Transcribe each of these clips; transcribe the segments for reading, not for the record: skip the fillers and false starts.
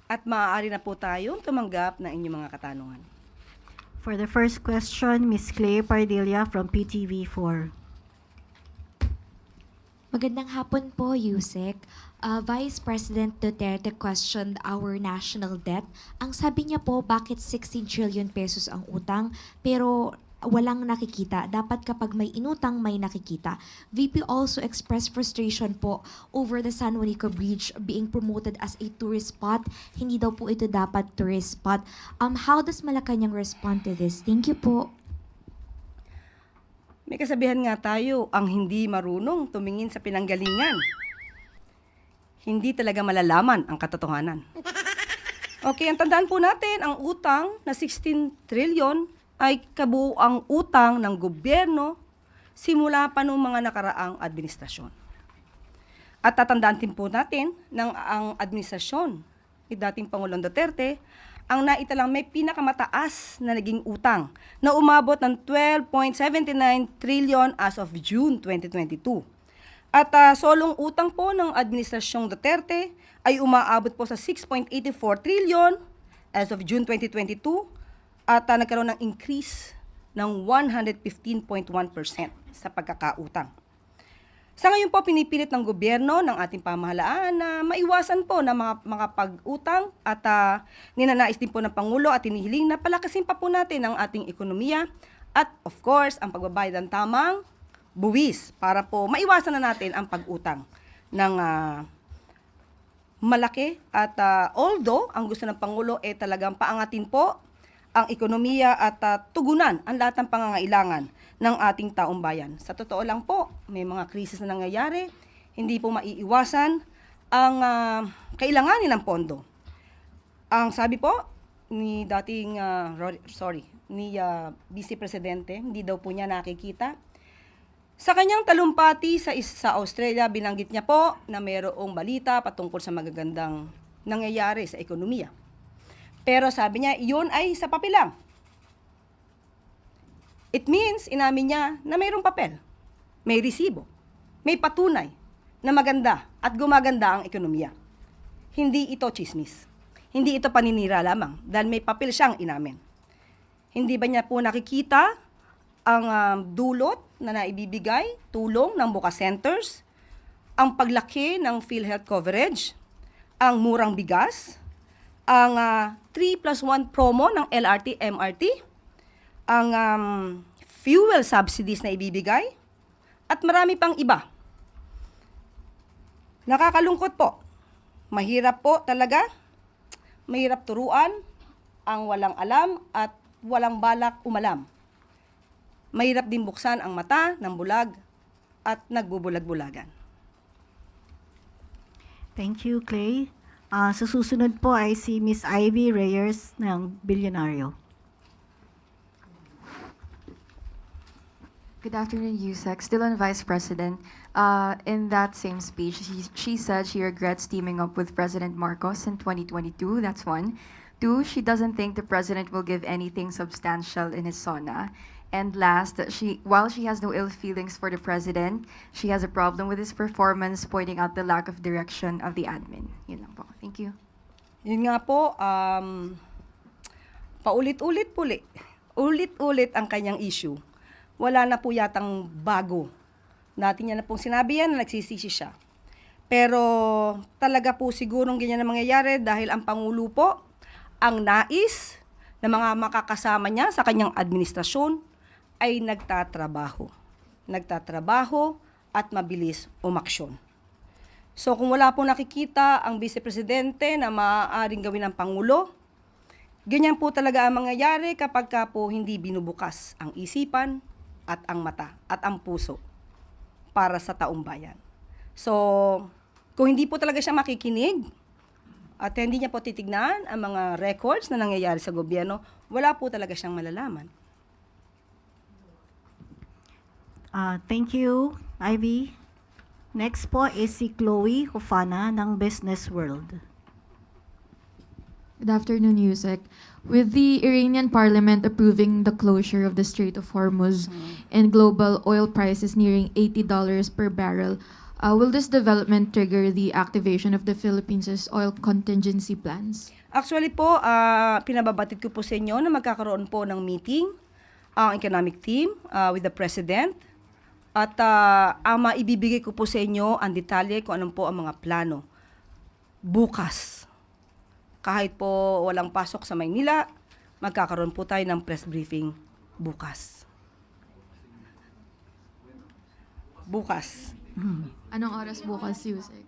At maaari na po tayong tumanggap ng inyong mga katanungan. For the first question, Ms. Clay Pardilla from PTV4. Magandang hapon po, Yusek. Vice President Duterte questioned our national debt. Ang sabi niya po, bakit 16 trillion pesos ang utang pero walang nakikita? Dapat kapag may inutang, may nakikita. VP also expressed frustration po over the San Juanico Bridge being promoted as a tourist spot. Hindi daw po ito dapat tourist spot. How does Malacanang respond to this? Thank you po. May kasabihan nga tayo, ang hindi marunong tumingin sa pinanggalingan. Hindi talaga malalaman ang katotohanan. Okay, ang tandaan po natin, ang utang na 16 trillion ay kabuuang utang ng gobyerno simula pa noong mga nakaraang administrasyon. At tatandaan din po natin ng ang administrasyon ni dating Pangulong Duterte ang naitalang may pinakamataas na naging utang na umabot ng 12.79 trillion as of June 2022. At solong utang po ng administrasyong Duterte ay umaabot po sa 6.84 trillion as of June 2022 at nagkaroon ng increase ng 115.1% sa pagkakautang. Sa ngayon po, pinipilit ng gobyerno ng ating pamahalaan na maiwasan po na makapag-utang at ninanais din po ng Pangulo at hinihiling na palakasin pa po natin ang ating ekonomiya at of course, ang pagbabayad ng tamang buwis para po maiwasan na natin ang pag-utang ng malaki at although ang gusto ng Pangulo ay talagang paangatin po ang ekonomiya at tugunan ang lahat ng pangangailangan ng ating taong bayan. Sa totoo lang po, may mga krisis na nangyayari, hindi po maiiwasan ang kailanganin ng pondo. Ang sabi po ni dating Vice Presidente, hindi daw po niya nakikita. Sa kanyang talumpati sa Australia, binanggit niya po na mayroong balita patungkol sa magagandang nangyayari sa ekonomiya. Pero sabi niya, yun ay sa papel lang. It means, inamin niya na mayroong papel, may resibo, may patunay na maganda at gumaganda ang ekonomiya. Hindi ito chismis. Hindi ito paninira lamang dahil may papel siyang inamin. Hindi ba niya po nakikita ang dulot na naibibigay, tulong ng Buka Centers, ang paglaki ng PhilHealth coverage, ang murang bigas, ang 3+1 promo ng LRT, MRT, ang fuel subsidies na ibibigay, at marami pang iba. Nakakalungkot po. Mahirap po talaga. Mahirap turuan ang walang alam at walang balak umalam. Mahirap din buksan ang mata ng bulag at nagbubulag-bulagan. Thank you, Clay. Sa susunod po ay si Miss Ivy Reyes ng Bilyonaryo. Good afternoon, Yusek. Still on Vice President. In that same speech, she said she regrets teaming up with President Marcos in 2022. That's one. Two, she doesn't think the president will give anything substantial in his SONA. And last, while she has no ill feelings for the president, she has a problem with his performance, pointing out the lack of direction of the admin. Yun lang po. Thank you. Yun nga po, ulit-ulit ang kanyang issue. Wala na po yatang bago. Dati niya na pong sinabi yan na nagsisisi siya. Pero talaga po sigurong ganyan na mangyayari dahil ang Pangulo po ang nais na mga makakasama niya sa kanyang administrasyon ay nagtatrabaho. Nagtatrabaho at mabilis umaksyon. So kung wala po nakikita ang Vice Presidente na maaaring gawin ng Pangulo, ganyan po talaga ang mangyayari kapag ka po hindi binubukas ang isipan at ang mata at ang puso para sa taong bayan. So, kung hindi po talaga siya makikinig at hindi niya po titignan ang mga records na nangyayari sa gobyerno, wala po talaga siyang malalaman. Thank you, Ivy. Next po is si Chloe Hufana ng Business World. Good afternoon, Yusek. With the Iranian parliament approving the closure of the Strait of Hormuz and global oil prices nearing $80 per barrel, Will this development trigger the activation of the Philippines' oil contingency plans? Actually po, pinababatid ko po sa inyo na magkakaroon po ng meeting ang economic team with the President. At ang maibibigay ko po sa inyo ang detalye kung anong po ang mga plano. Bukas, kahit po walang pasok sa Maynila, magkakaroon po tayo ng press briefing bukas. Bukas. Anong oras bukas, Yusek?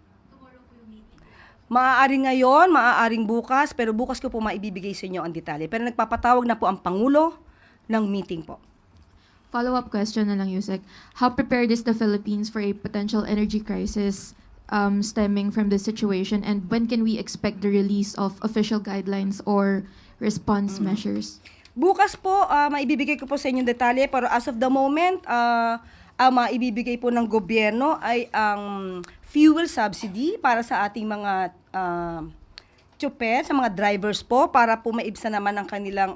Maaaring ngayon, maaaring bukas, pero bukas ko po maibibigay sa inyo ang detalye. Pero nagpapatawag na po ang Pangulo ng meeting po. Follow-up question na lang, Yusek. How prepared is the Philippines for a potential energy crisis stemming from this situation? And when can we expect the release of official guidelines or response measures? Bukas po, maibibigay ko po sa inyong detalye, pero as of the moment, ang maibibigay po ng gobyerno ay ang fuel subsidy para sa ating mga tsuper, sa mga drivers po, para po maibsan naman ang kanilang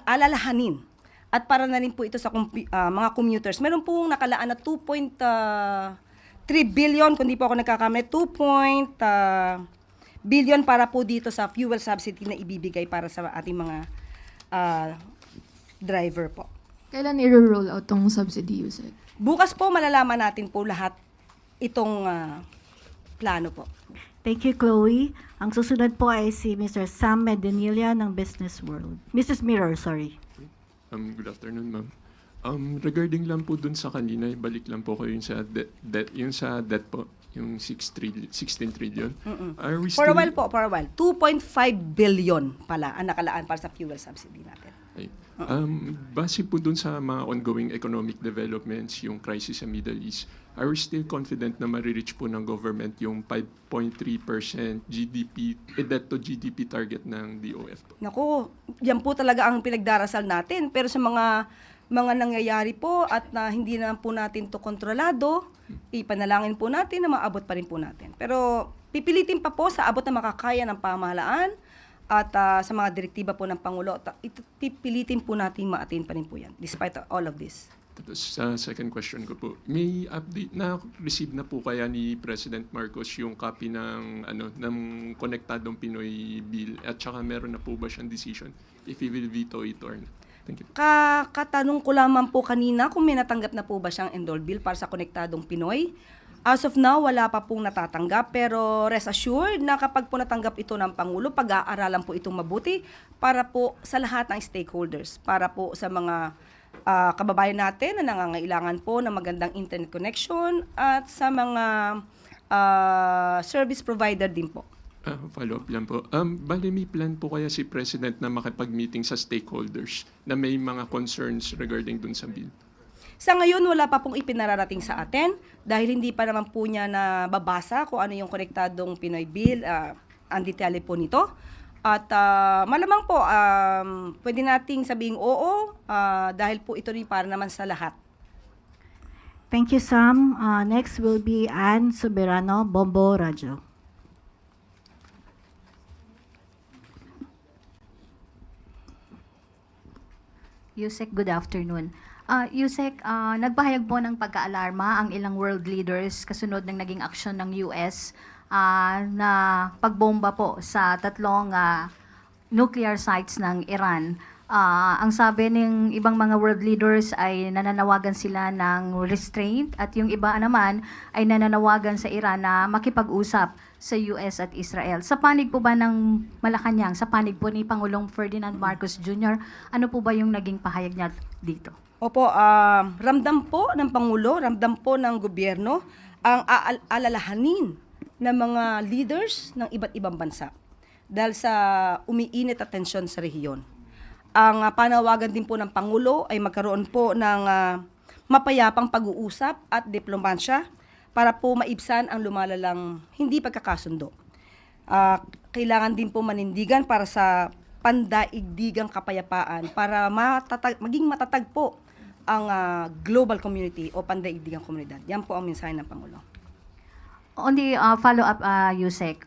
alalahanin. At para na rin po ito sa mga commuters. Meron pong nakalaan na 2.3 billion, kung di po ako nagkakamali, 2 billion para po dito sa fuel subsidy na ibibigay para sa ating mga driver po. Kailan i-roll out tong subsidy, Yusek? Bukas po malalaman natin po lahat itong plano po. Thank you, Chloe. Ang susunod po ay si Mr. Sam Medinilla ng Business World. Mrs. Mirror, sorry. Good afternoon, ma'am. Regarding lang po dun sa kanina, balik lang po kayo yung sa debt po, yung 16 trillion. Are we For a still- while po, for a while. 2.5 billion pala ang nakalaan para sa fuel subsidy natin. Ay, base po dun sa mga ongoing economic developments, yung crisis sa Middle East, are we still confident na marireach po ng government yung 5.3% GDP, debt to GDP target ng DOF po? Naku, yan po talaga ang pinagdarasal natin. Pero sa mga nangyayari po at na hindi na po natin to kontrolado, ipanalangin po natin na maabot pa rin po natin. Pero pipilitin pa po sa abot na makakaya ng pamahalaan at sa mga direktiba po ng Pangulo, pipilitin po natin ma-attain pa rin po yan, despite all of this. Tapos sa second question ko po, may update na receive na po kaya ni President Marcos yung copy ng Konektadong Pinoy Bill at saka meron na po ba siyang decision if he will veto it or not? Thank you. Katanong ko lamang po kanina kung may natanggap na po ba siyang enroll bill para sa Konektadong Pinoy. As of now, wala pa pong natatanggap, pero rest assured na kapag po natanggap ito ng Pangulo, pag-aaralan po itong mabuti para po sa lahat ng stakeholders, para po sa mga kababayan natin na nangangailangan po ng magandang internet connection at sa mga service provider din po. Follow-up lang po. Bale, may plan po kaya si President na makipag-meeting sa stakeholders na may mga concerns regarding dun sa bill? Sa ngayon, wala pa pong ipinararating sa atin dahil hindi pa naman po niya nababasa kung ano yung Konektadong Pinoy Bill, ang detalye po nito. At malamang po, pwede nating sabing oo dahil po ito rin para naman sa lahat. Thank you, Sam. Next will be Ann Soberano, Bombo Radio. Yusek, good afternoon. Yusek, nagpahayag po ng pagkaalarma ang ilang world leaders kasunod ng naging aksyon ng US na pagbomba po sa tatlong nuclear sites ng Iran. Ang sabi ng ibang mga world leaders ay nananawagan sila ng restraint at yung iba naman ay nananawagan sa Iran na makipag-usap sa US at Israel. Sa panig po ba ng Malacanang, sa panig po ni Pangulong Ferdinand Marcos Jr., ano po ba yung naging pahayag niya dito? Opo, ramdam po ng Pangulo, ramdam po ng gobyerno ang alalahanin ng mga leaders ng iba't ibang bansa dahil sa umiinit at tensyon sa rehiyon. Ang panawagan din po ng Pangulo ay magkaroon po ng mapayapang pag-uusap at diplomansya para po maibsan ang lumalalang hindi pagkakasundo. Kailangan din po manindigan para sa pandaigdigang kapayapaan para maging matatag po ang global community o pandaigdigang komunidad. Yan po ang mensahe ng Pangulo. On the follow-up, Yusek,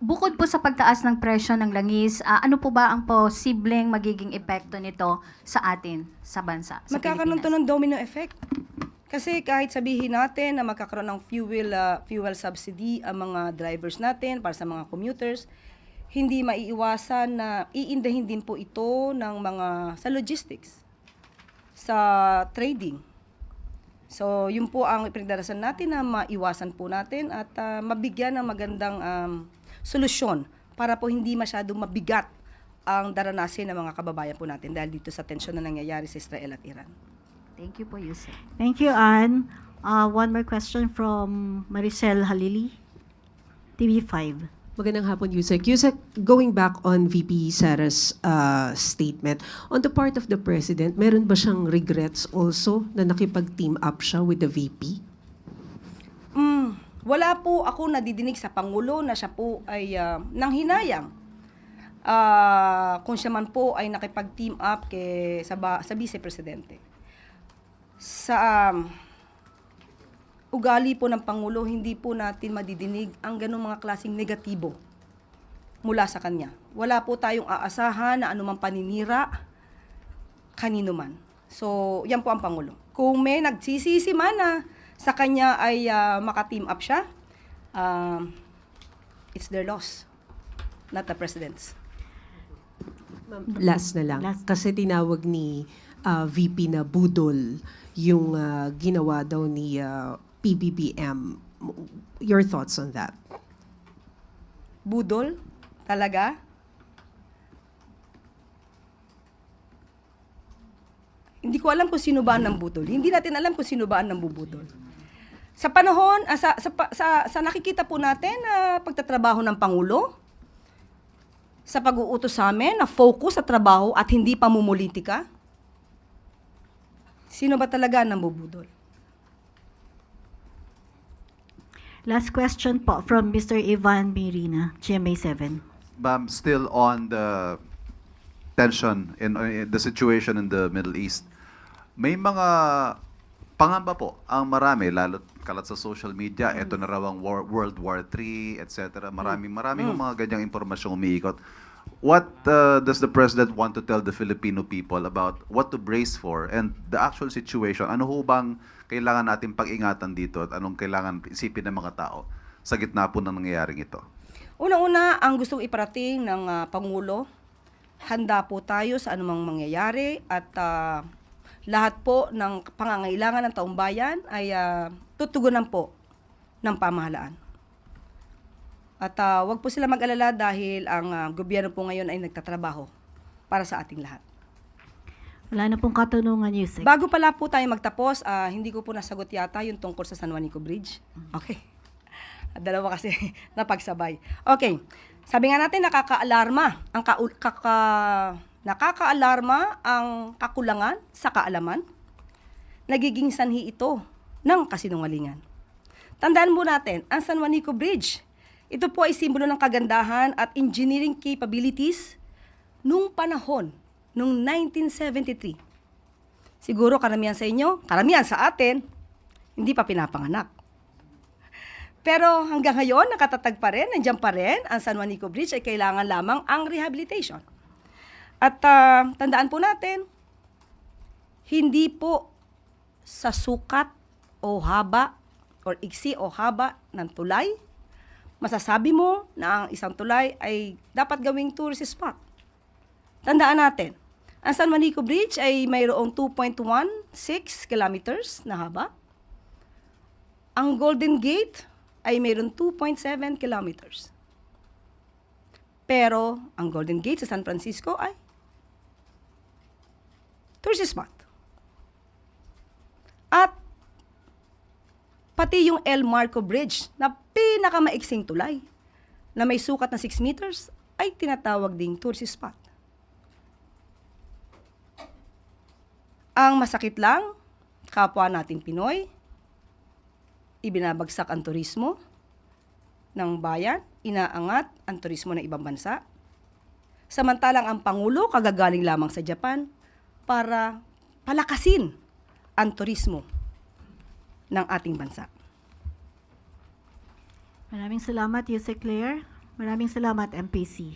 bukod po sa pagtaas ng presyo ng langis, ano po ba ang posibleng magiging epekto nito sa atin, sa bansa, sa Magkakaroon to Pilipinas? ng domino effect. Kasi kahit sabihin natin na magkakaroon ng fuel subsidy ang mga drivers natin para sa mga commuters, hindi maiiwasan na iindahin din po ito ng mga sa logistics, sa trading. So, yun po ang pinagdarasan natin na maiwasan po natin at mabigyan ng magandang solusyon para po hindi masyadong mabigat ang daranasin ng mga kababayan po natin dahil dito sa tensyon na nangyayari sa Israel at Iran. Thank you po, Yusek. Thank you, Anne. One more question from Maricel Halili, TV5. Magandang hapon, Yusek. Yusek, going back on VP Sara's statement, on the part of the President, meron ba siyang regrets also na nakipag-team up siya with the VP? Wala po ako nadidinig sa Pangulo na siya po ay nanghinayang. Kung siya man po ay nakipag-team up sa Vice Presidente. Sa ugali po ng Pangulo, hindi po natin madidinig ang ganung mga klaseng negatibo mula sa kanya. Wala po tayong aasahan na anumang paninira kanino man. So, yan po ang Pangulo. Kung may nagsisisi man na sa kanya ay maka-team up siya, it's their loss, not the President's. Last na lang. Kasi tinawag ni VP na budol yung ginawa daw ni PBBM. Your thoughts on that? Budol? Talaga? Hindi ko alam kung sino ba ang nambudol. Hindi natin alam kung sino ba ang nambubudol. Sa panahon, sa nakikita po natin na pagtatrabaho ng Pangulo, sa pag-uutos sa amin na focus sa trabaho at hindi pamumulitika, sino ba talaga ang nambubudol? Last question po from Mr. Ivan Mirina, GMA7. Still on the tension in the situation in the Middle East, may mga pangamba po ang marami, lalo kalat sa social media, ito na raw ang World War III, etc. Maraming mga ganyang impormasyong umiikot. What does the President want to tell the Filipino people about what to brace for and the actual situation? Ano ho bang kailangan natin pag-ingatan dito at anong kailangan isipin ng mga tao sa gitna po ng nangyayaring ito? Una-una, ang gustong iparating ng Pangulo, handa po tayo sa anumang mangyayari at lahat po ng pangangailangan ng taong bayan ay tutugunan po ng pamahalaan. At wag po sila mag-alala dahil ang gobyerno po ngayon ay nagtatrabaho para sa ating lahat. Wala na pong katanungan, Yusek. Bago pala po tayo magtapos, hindi ko po nasagot yata yung tungkol sa San Juanico Bridge. Okay. Dalawa kasi napagsabay. Okay. Sabi nga natin, nakakaalarma ang kakulangan sa kaalaman. Nagiging sanhi ito ng kasinungalingan. Tandaan mo natin, ang San Juanico Bridge, ito po ay simbolo ng kagandahan at engineering capabilities nung panahon, nung 1973. Siguro karamihan sa inyo, karamihan sa atin, hindi pa pinapanganak. Pero hanggang ngayon, nakatatag pa rin, nandiyan pa rin, ang San Juanico Bridge ay kailangan lamang ang rehabilitation. At tandaan po natin, hindi po sa sukat o haba or iksi o haba ng tulay, masasabi mo na ang isang tulay ay dapat gawing tourist spot. Tandaan natin, ang San Juanico Bridge ay mayroong 2.16 kilometers na haba. Ang Golden Gate ay mayroong 2.7 kilometers. Pero ang Golden Gate sa San Francisco ay tourist spot. At pati yung El Marco Bridge na pinakamaiksing tulay na may sukat na 6 meters ay tinatawag ding tourist spot. Ang masakit lang, kapwa natin Pinoy, ibinabagsak ang turismo ng bayan, inaangat ang turismo ng ibang bansa. Samantalang ang Pangulo kagagaling lamang sa Japan para palakasin ang turismo ng ating bansa. Maraming salamat, Yusek Claire. Maraming salamat, MPC.